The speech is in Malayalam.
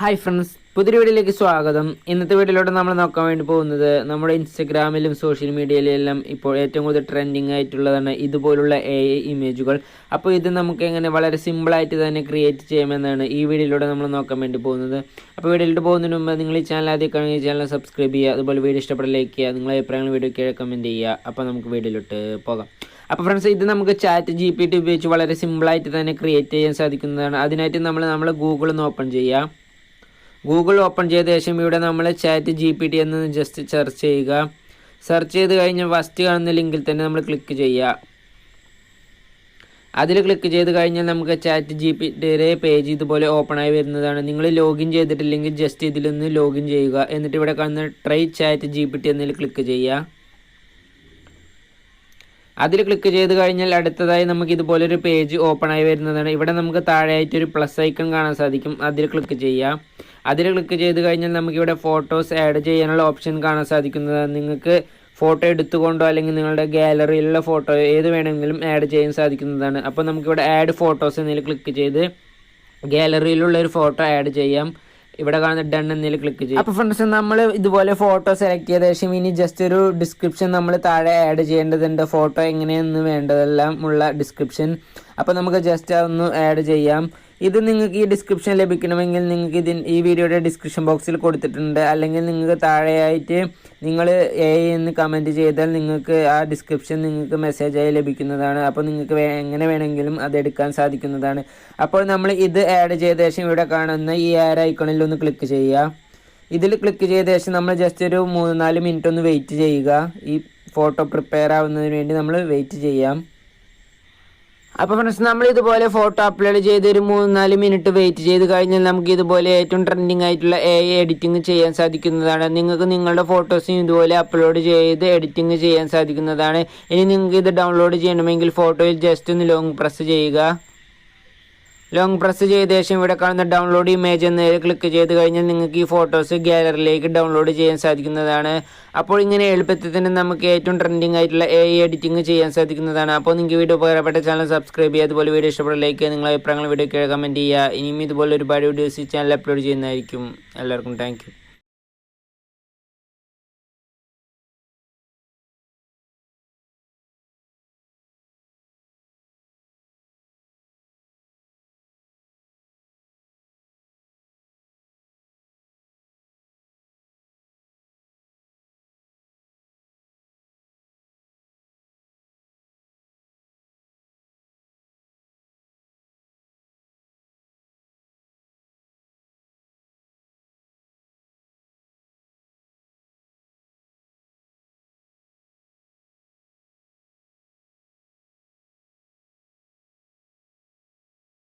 ഹായ് ഫ്രണ്ട്സ്, പുതിയ വീഡിയോയിലേക്ക് സ്വാഗതം. ഇന്നത്തെ വീഡിയോയിലൂടെ നമ്മൾ നോക്കാൻ വേണ്ടി പോകുന്നത് നമ്മുടെ ഇൻസ്റ്റഗ്രാമിലും സോഷ്യൽ മീഡിയയിലും എല്ലാം ഇപ്പോൾ ഏറ്റവും കൂടുതൽ ട്രെൻഡിങ് ആയിട്ടുള്ളതാണ് ഇതുപോലുള്ള AI ഇമേജുകൾ. അപ്പോൾ ഇത് നമുക്ക് എങ്ങനെ വളരെ സിമ്പിളായിട്ട് തന്നെ ക്രിയേറ്റ് ചെയ്യാമെന്നാണ് ഈ വീഡിയോയിലൂടെ നമ്മൾ നോക്കാൻ വേണ്ടി പോകുന്നത്. അപ്പോൾ വീഡിയോയിലോട്ട് പോകുന്നതിന് മുമ്പ് നിങ്ങൾ ഈ ചാനൽ ആദ്യം കാണുക, ഈ ചാനൽ സബ്സ്ക്രൈബ് ചെയ്യുക, അതുപോലെ വീഡിയോ ഇഷ്ടപ്പെട്ട ലൈക്ക് ചെയ്യുക, നിങ്ങളുടെ അഭിപ്രായങ്ങൾ വീഡിയോയ്ക്ക് കമൻറ്റ് ചെയ്യുക. അപ്പോൾ നമുക്ക് വീഡിയോയിലോട്ട് പോകാം. അപ്പോൾ ഫ്രണ്ട്സ്, ഇത് നമുക്ക് ചാറ്റ് GPT ഉപയോഗിച്ച് വളരെ സിമ്പിളായിട്ട് തന്നെ ക്രിയേറ്റ് ചെയ്യാൻ സാധിക്കുന്നതാണ്. അതിനായിട്ട് നമ്മൾ ഗൂഗിൾ ഒന്ന് ഓപ്പൺ ചെയ്യുക. ഗൂഗിൾ ഓപ്പൺ ചെയ്ത ശേഷം ഇവിടെ നമ്മൾ ചാറ്റ് GPT എന്ന് ജസ്റ്റ് സെർച്ച് ചെയ്യുക. സെർച്ച് ചെയ്ത് കഴിഞ്ഞ് ഫസ്റ്റ് കാണുന്ന ലിങ്കിൽ തന്നെ നമ്മൾ ക്ലിക്ക് ചെയ്യുക. അതിൽ ക്ലിക്ക് ചെയ്ത് കഴിഞ്ഞാൽ നമുക്ക് ചാറ്റ് GPTയുടെ പേജ് ഇതുപോലെ ഓപ്പൺ ആയി വരുന്നതാണ്. നിങ്ങൾ ലോഗിൻ ചെയ്തിട്ടില്ലെങ്കിൽ ജസ്റ്റ് ഇതിലൊന്ന് ലോഗിൻ ചെയ്യുക. എന്നിട്ട് ഇവിടെ കാണുന്ന ട്രൈ ചാറ്റ് GPT എന്നതിൽ ക്ലിക്ക് ചെയ്യുക. അതിൽ ക്ലിക്ക് ചെയ്ത് കഴിഞ്ഞാൽ അടുത്തതായി നമുക്ക് ഇതുപോലൊരു പേജ് ഓപ്പൺ ആയി വരുന്നതാണ്. ഇവിടെ നമുക്ക് താഴെയായിട്ടൊരു പ്ലസ് ഐക്കൺ കാണാൻ സാധിക്കും. അതിൽ ക്ലിക്ക് ചെയ്യുക. അതിൽ ക്ലിക്ക് ചെയ്ത് കഴിഞ്ഞാൽ നമുക്കിവിടെ ഫോട്ടോസ് ആഡ് ചെയ്യാനുള്ള ഓപ്ഷൻ കാണാൻ സാധിക്കുന്നതാണ്. നിങ്ങൾക്ക് ഫോട്ടോ എടുത്തുകൊണ്ടോ അല്ലെങ്കിൽ നിങ്ങളുടെ ഗാലറിയിലുള്ള ഫോട്ടോ ഏത് വേണമെങ്കിലും ആഡ് ചെയ്യാൻ സാധിക്കുന്നതാണ്. അപ്പോൾ നമുക്കിവിടെ ആഡ് ഫോട്ടോസ് എന്നതിൽ ക്ലിക്ക് ചെയ്ത് ഗാലറിയിലുള്ള ഒരു ഫോട്ടോ ആഡ് ചെയ്യാം. ഇവിടെ കാണുന്ന ഡൺ എന്നതിൽ ക്ലിക്ക് ചെയ്യും. അപ്പോൾ ഫ്രണ്ട്സ്, നമ്മൾ ഇതുപോലെ ഫോട്ടോ സെലക്ട് ചെയ്ത ശേഷം ഇനി ജസ്റ്റ് ഒരു ഡിസ്ക്രിപ്ഷൻ നമ്മൾ താഴെ ആഡ് ചെയ്യേണ്ടതുണ്ട്. ഫോട്ടോ എങ്ങനെയെന്ന് വേണ്ടതെല്ലാം ഉള്ള ഡിസ്ക്രിപ്ഷൻ. അപ്പോൾ നമുക്ക് ജസ്റ്റ് അതൊന്ന് ആഡ് ചെയ്യാം. ഇത് നിങ്ങൾക്ക് ഈ ഡിസ്ക്രിപ്ഷൻ ലഭിക്കണമെങ്കിൽ നിങ്ങൾക്ക് ഈ വീഡിയോയുടെ ഡിസ്ക്രിപ്ഷൻ ബോക്സിൽ കൊടുത്തിട്ടുണ്ട്. അല്ലെങ്കിൽ നിങ്ങൾക്ക് താഴെയായിട്ട് നിങ്ങൾ AI എന്ന് കമൻറ്റ് ചെയ്താൽ നിങ്ങൾക്ക് ആ ഡിസ്ക്രിപ്ഷൻ നിങ്ങൾക്ക് മെസ്സേജായി ലഭിക്കുന്നതാണ്. അപ്പോൾ നിങ്ങൾക്ക് എങ്ങനെ വേണമെങ്കിലും അത് എടുക്കാൻ സാധിക്കുന്നതാണ്. അപ്പോൾ നമ്മൾ ഇത് ആഡ് ചെയ്ത ശേഷം ഇവിടെ കാണുന്ന ഈ ആരോ ഐക്കണിൽ ഒന്ന് ക്ലിക്ക് ചെയ്യുക. ഇതിൽ ക്ലിക്ക് ചെയ്ത ശേഷം നമ്മൾ ജസ്റ്റ് ഒരു 3-4 മിനിറ്റ് ഒന്ന് വെയിറ്റ് ചെയ്യുക. ഈ ഫോട്ടോ പ്രിപ്പയർ ആവുന്നതിന് വേണ്ടി നമ്മൾ വെയിറ്റ് ചെയ്യാം. അപ്പോൾ ഫ്രണ്ട്സ്, നമ്മൾ ഇതുപോലെ ഫോട്ടോ അപ്ലോഡ് ചെയ്ത് ഒരു 3-4 മിനിറ്റ് വെയിറ്റ് ചെയ്ത് കഴിഞ്ഞാൽ നമുക്ക് ഇതുപോലെ ഏറ്റവും ട്രെൻഡിങ് ആയിട്ടുള്ള AI എഡിറ്റിംഗ് ചെയ്യാൻ സാധിക്കുന്നതാണ്. നിങ്ങൾക്ക് നിങ്ങളുടെ ഫോട്ടോസും ഇതുപോലെ അപ്ലോഡ് ചെയ്ത് എഡിറ്റിംഗ് ചെയ്യാൻ സാധിക്കുന്നതാണ്. ഇനി നിങ്ങൾക്ക് ഇത് ഡൗൺലോഡ് ചെയ്യണമെങ്കിൽ ഫോട്ടോയിൽ ജസ്റ്റ് ഒന്ന് ലോങ് പ്രസ് ചെയ്യുക. ലോങ് പ്രസ് ചെയ്ത ശേഷം ഇവിടെ കാണുന്ന ഡൗൺലോഡ് ഇമേജ് എന്ന് ക്ലിക്ക് ചെയ്ത് കഴിഞ്ഞാൽ നിങ്ങൾക്ക് ഈ ഫോട്ടോസ് ഗാലറിയിലേക്ക് ഡൗൺലോഡ് ചെയ്യാൻ സാധിക്കുന്നതാണ്. അപ്പോൾ ഇങ്ങനെ എളുപ്പത്തിൽ തന്നെ നമുക്ക് ഏറ്റവും ട്രെൻഡിങ് ആയിട്ടുള്ള AI എഡിറ്റിംഗ് ചെയ്യാൻ സാധിക്കുന്നതാണ്. അപ്പോൾ നിങ്ങൾക്ക് വീഡിയോ ഉപകാരപ്പെട്ട ചാനൽ സബ്സ്ക്രൈബ് ചെയ്യുക, അതുപോലെ വീഡിയോ ഇഷ്ടപ്പെട്ട ലൈക്ക് ചെയ്യുക, നിങ്ങളുടെ അഭിപ്രായങ്ങൾ വീഡിയോയ്ക്ക് കമൻറ്റ് ചെയ്യുക. ഇനിയും ഇതുപോലെ ഒരുപാട് വീഡിയോസ് ഈ ചാനൽ അപ്ലോഡ് ചെയ്യുന്നതായിരിക്കും. എല്ലാവർക്കും താങ്ക് യു.